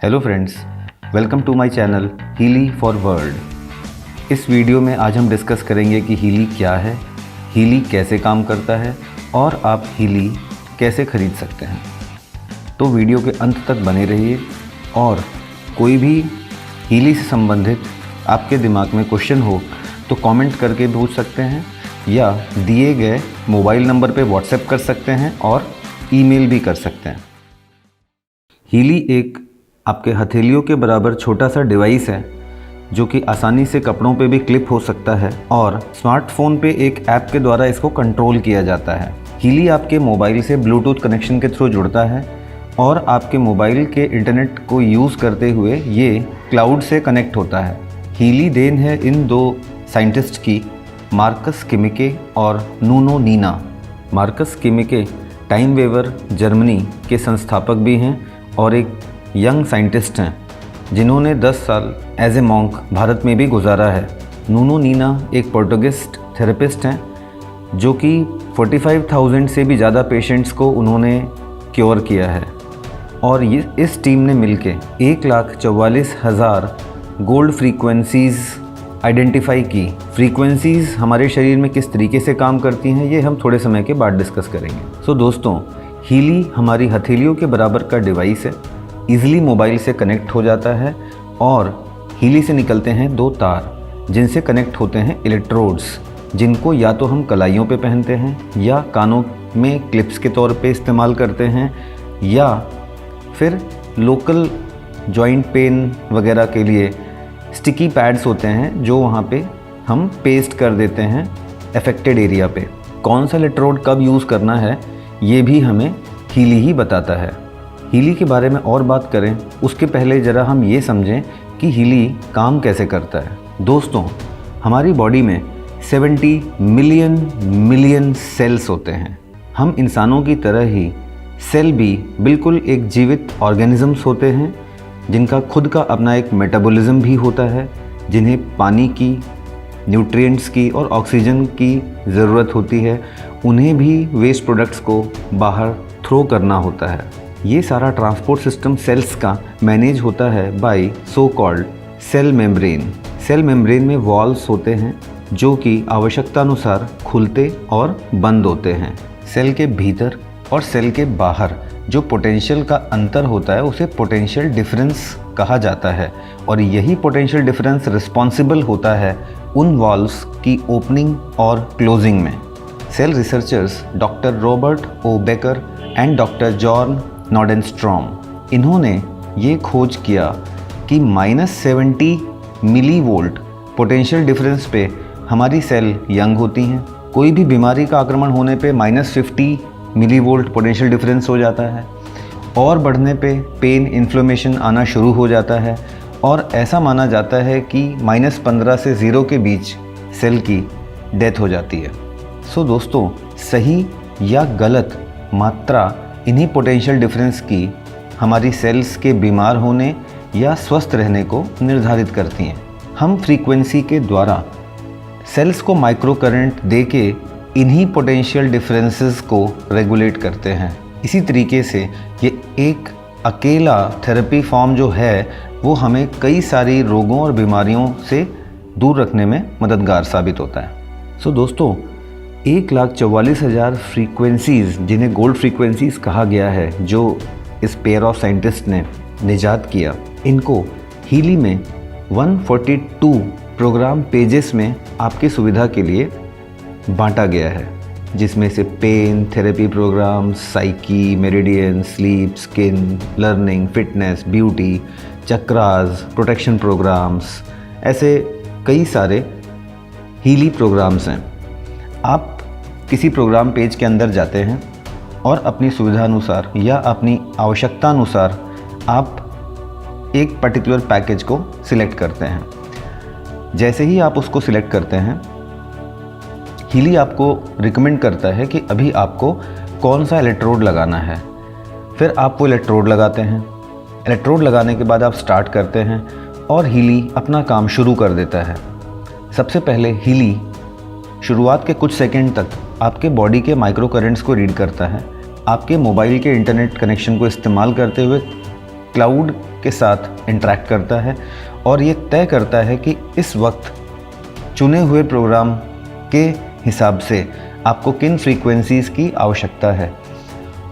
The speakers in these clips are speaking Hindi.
Hello friends, welcome to my channel Healy for world. इस वीडियो में आज हम डिस्कस करेंगे कि हीली क्या है, हीली कैसे काम करता है और आप हीली कैसे खरीद सकते हैं। तो वीडियो के अंत तक बने रहिए और कोई भी हीली से संबंधित आपके दिमाग में क्वेश्चन हो तो कमेंट करके पूछ सकते हैं या दिए गए मोबाइल नंबर पे व्हाट्सएप कर सकते हैं और ईमेल भी कर सकते हैं। हीली एक आपके हथेलियों के बराबर छोटा सा डिवाइस है जो कि आसानी से कपड़ों पे भी क्लिप हो सकता है और स्मार्टफोन पे एक ऐप के द्वारा इसको कंट्रोल किया जाता है। हीली आपके मोबाइल से ब्लूटूथ कनेक्शन के थ्रू जुड़ता है और आपके मोबाइल के इंटरनेट को यूज़ करते हुए ये क्लाउड से कनेक्ट होता है। हीली देन है इन दो साइंटिस्ट की, मार्कस किमिके और Nuno Nina. Marcus Kimike TimeWaver Germany के संस्थापक भी हैं और एक यंग साइंटिस्ट हैं जिन्होंने 10 साल एज ए मॉन्क भारत में भी गुजारा है। नूनो नीना एक पोर्टुगिस्ट थेरेपिस्ट हैं जो कि 45,000 से भी ज़्यादा पेशेंट्स को उन्होंने क्योर किया है और ये इस टीम ने मिलके 1,44,000 गोल्ड फ्रीक्वेंसीज़ आइडेंटिफाई की। फ्रीक्वेंसीज़ हमारे शरीर में किस तरीके से काम करती हैं ये हम थोड़े समय के बाद डिस्कस करेंगे। सो दोस्तों, हीली हमारी हथेलियों के बराबर का डिवाइस है, ईज़िली मोबाइल से कनेक्ट हो जाता है और हीली से निकलते हैं 2 तार जिनसे कनेक्ट होते हैं इलेक्ट्रोड्स, जिनको या तो हम कलाइयों पे पहनते हैं या कानों में क्लिप्स के तौर पे इस्तेमाल करते हैं या फिर लोकल जॉइंट पेन वगैरह के लिए स्टिकी पैड्स होते हैं जो वहाँ पे हम पेस्ट कर देते हैं अफेक्टेड एरिया पे। कौन सा इलेक्ट्रोड कब यूज़ करना है ये भी हमें हीली ही बताता है। हीली के बारे में और बात करें उसके पहले ज़रा हम ये समझें कि हीली काम कैसे करता है। दोस्तों, हमारी बॉडी में 70 मिलियन सेल्स होते हैं। हम इंसानों की तरह ही सेल भी बिल्कुल एक जीवित ऑर्गेनिजम्स होते हैं जिनका खुद का अपना एक मेटाबॉलिज्म भी होता है, जिन्हें पानी की, न्यूट्रिएंट्स की और ऑक्सीजन की ज़रूरत होती है। उन्हें भी वेस्ट प्रोडक्ट्स को बाहर थ्रो करना होता है। ये सारा ट्रांसपोर्ट सिस्टम सेल्स का मैनेज होता है by so called cell membrane. Cell membrane में वॉल्व्स होते हैं जो कि आवश्यकता अनुसार खुलते और बंद होते हैं। सेल के भीतर और सेल के बाहर जो पोटेंशियल का अंतर होता है उसे पोटेंशियल डिफरेंस कहा जाता है और यही पोटेंशियल डिफरेंस रिस्पॉन्सिबल होता है उन वॉल्व्स की ओपनिंग और क्लोजिंग में। Cell researchers doctor Robert O Becker and doctor John Nordenstrom, इन्होंने ये खोज किया कि -70 मिलीवोल्ट पोटेंशियल डिफरेंस पे हमारी सेल यंग होती हैं। कोई भी बीमारी का आक्रमण होने पे -50 मिलीवोल्ट पोटेंशियल डिफरेंस हो जाता है और बढ़ने पे पेन, इन्फ्लेमेशन आना शुरू हो जाता है और ऐसा माना जाता है कि -15 से 0 के बीच सेल की डेथ हो जाती है। सो दोस्तों, सही या गलत मात्रा इन्हीं पोटेंशियल डिफरेंस की हमारी सेल्स के बीमार होने या स्वस्थ रहने को निर्धारित करती हैं। हम फ्रीक्वेंसी के द्वारा सेल्स को माइक्रो करंट दे के इन्हीं पोटेंशियल डिफरेंसेस को रेगुलेट करते हैं। इसी तरीके से ये एक अकेला थेरेपी फॉर्म जो है वो हमें कई सारी रोगों और बीमारियों से दूर रखने में मददगार साबित होता है। सो दोस्तों, 1,44,000 फ्रीक्वेंसीज़ जिन्हें गोल्ड फ्रीक्वेंसीज़ कहा गया है जो इस पेयर ऑफ साइंटिस्ट ने निजात किया, इनको हीली में 142 प्रोग्राम पेजेस में आपकी सुविधा के लिए बांटा गया है, जिसमें से pain therapy programme, psyche, meridian, sleep, skin, learning, fitness, beauty, chakras, protection programmes, ऐसे कई सारे हीली प्रोग्राम्स हैं। आप किसी प्रोग्राम पेज के अंदर जाते हैं और अपनी सुविधा अनुसार या अपनी आवश्यकता अनुसार आप एक पर्टिकुलर पैकेज को सिलेक्ट करते हैं। जैसे ही आप उसको सिलेक्ट करते हैं, हीली आपको रिकमेंड करता है कि अभी आपको कौन सा इलेक्ट्रोड लगाना है। फिर आप वो इलेक्ट्रोड लगाते हैं। इलेक्ट्रोड लगाने के बाद आप स्टार्ट करते हैं और हीली अपना काम शुरू कर देता है। सबसे पहले हीली शुरुआत के कुछ सेकंड तक आपके बॉडी के माइक्रो करंट्स को रीड करता है। आपके मोबाइल के इंटरनेट कनेक्शन को इस्तेमाल करते हुए क्लाउड के साथ इंटरेक्ट करता है और ये तय करता है कि इस वक्त चुने हुए प्रोग्राम के हिसाब से आपको किन फ्रीक्वेंसीज़ की आवश्यकता है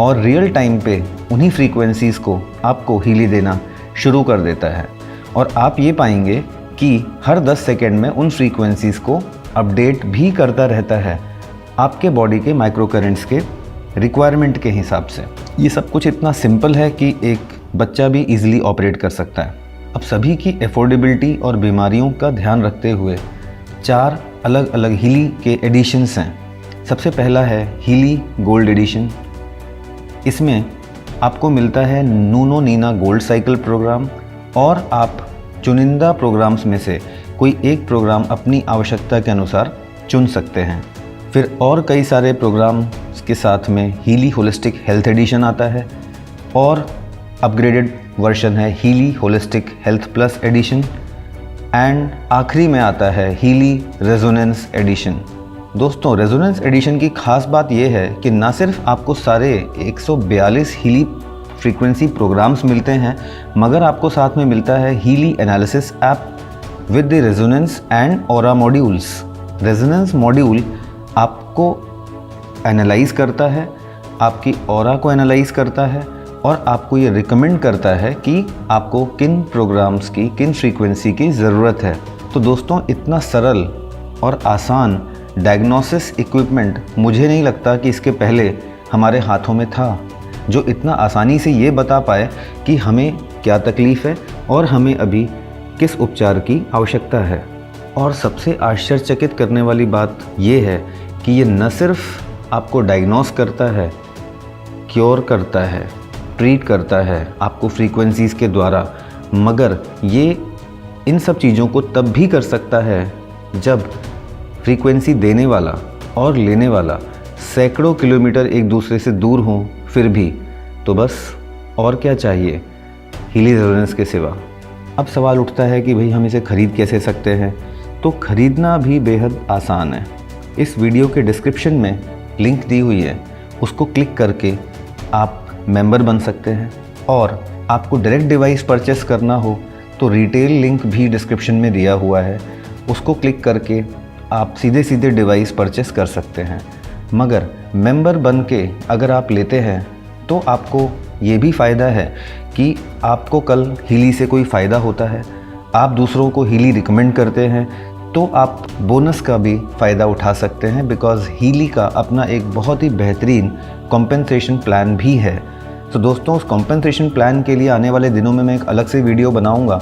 और रियल टाइम पे उन्हीं फ्रीक्वेंसीज़ को आपको हीली देना शुरू कर देता है। और आप ये पाएंगे कि हर 10 सेकेंड में उन फ्रीक्वेंसीज़ को अपडेट भी करता रहता है आपके बॉडी के माइक्रो करेंट्स के रिक्वायरमेंट के हिसाब से। ये सब कुछ इतना सिंपल है कि एक बच्चा भी इजीली ऑपरेट कर सकता है। अब सभी की एफोर्डेबिलिटी और बीमारियों का ध्यान रखते हुए 4 अलग अलग हीली के एडिशंस हैं। सबसे पहला है हीली गोल्ड एडिशन। इसमें आपको मिलता है नूनो नीना गोल्ड साइकिल प्रोग्राम और आप चुनिंदा प्रोग्राम्स में से कोई एक प्रोग्राम अपनी आवश्यकता के अनुसार चुन सकते हैं। फिर और कई सारे प्रोग्राम्स के साथ में हीली होलिस्टिक हेल्थ एडिशन आता है और अपग्रेडेड वर्जन है Healy holistic health plus edition and आखिरी में आता है हीली रेजोनेंस एडिशन। दोस्तों, रेजोनेंस एडिशन की खास बात यह है कि ना सिर्फ आपको सारे 142 हीली फ्रीक्वेंसी प्रोग्राम्स मिलते हैं मगर आपको साथ में मिलता है Healy analysis app with the resonance and aura modules. Resonance module आपको एनालाइज करता है, आपकी ऑरा को एनालाइज करता है और आपको ये रिकमेंड करता है कि आपको किन प्रोग्राम्स की किन फ्रीक्वेंसी की ज़रूरत है। तो दोस्तों, इतना सरल और आसान डायग्नोसिस इक्विपमेंट मुझे नहीं लगता कि इसके पहले हमारे हाथों में था, जो इतना आसानी से ये बता पाए कि हमें क्या तकलीफ़ है और हमें अभी किस उपचार की आवश्यकता है। और सबसे आश्चर्यचकित करने वाली बात ये है कि ये न सिर्फ आपको डायग्नोस करता है, क्योर करता है, ट्रीट करता है आपको फ्रीक्वेंसीज़ के द्वारा, मगर ये इन सब चीज़ों को तब भी कर सकता है जब फ्रीक्वेंसी देने वाला और लेने वाला सैकड़ों किलोमीटर एक दूसरे से दूर हों। फिर भी तो बस और क्या चाहिए हीली रेजोनेंस के सिवा। अब सवाल उठता है कि भाई हम इसे ख़रीद कैसे सकते हैं। तो ख़रीदना भी बेहद आसान है। इस वीडियो के डिस्क्रिप्शन में लिंक दी हुई है, उसको क्लिक करके आप मेंबर बन सकते हैं। और आपको डायरेक्ट डिवाइस परचेस करना हो तो रिटेल लिंक भी डिस्क्रिप्शन में दिया हुआ है, उसको क्लिक करके आप सीधे सीधे डिवाइस परचेस कर सकते हैं। मगर मेंबर बन के अगर आप लेते हैं तो आपको ये भी फ़ायदा है कि आपको कल हीली से कोई फ़ायदा होता है, आप दूसरों को हीली रिकमेंड करते हैं तो आप बोनस का भी फ़ायदा उठा सकते हैं, बिकॉज़ हीली का अपना एक बहुत ही बेहतरीन कॉम्पेंसेशन प्लान भी है। तो दोस्तों, उस कॉम्पेंसेशन प्लान के लिए आने वाले दिनों में मैं एक अलग से वीडियो बनाऊंगा,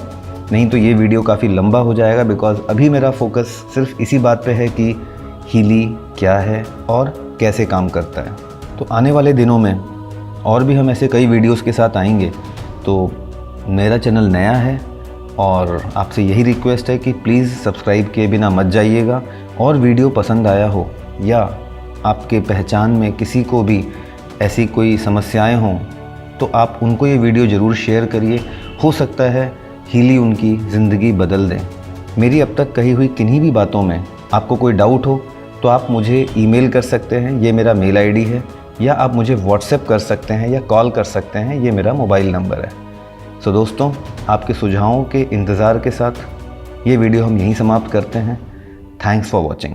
नहीं तो ये वीडियो काफ़ी लंबा हो जाएगा, बिकॉज़ अभी मेरा फोकस सिर्फ इसी बात पे है कि हीली क्या है और कैसे काम करता है। तो आने वाले दिनों में और भी हम ऐसे कई वीडियोस के साथ आएंगे। तो मेरा चैनल नया है और आपसे यही रिक्वेस्ट है कि प्लीज़ सब्सक्राइब किए बिना मत जाइएगा। और वीडियो पसंद आया हो या आपके पहचान में किसी को भी ऐसी कोई समस्याएं हों तो आप उनको ये वीडियो ज़रूर शेयर करिए। हो सकता है हीली उनकी ज़िंदगी बदल दें। मेरी अब तक कही हुई किन्हीं भी बातों में आपको कोई डाउट हो तो आप मुझे ईमेल कर सकते हैं, ये मेरा मेल आईडी है, या आप मुझे व्हाट्सएप कर सकते हैं या कॉल कर सकते हैं, ये मेरा मोबाइल नंबर है। सो दोस्तों, आपके सुझावों के इंतज़ार के साथ ये वीडियो हम यहीं समाप्त करते हैं। Thanks for watching.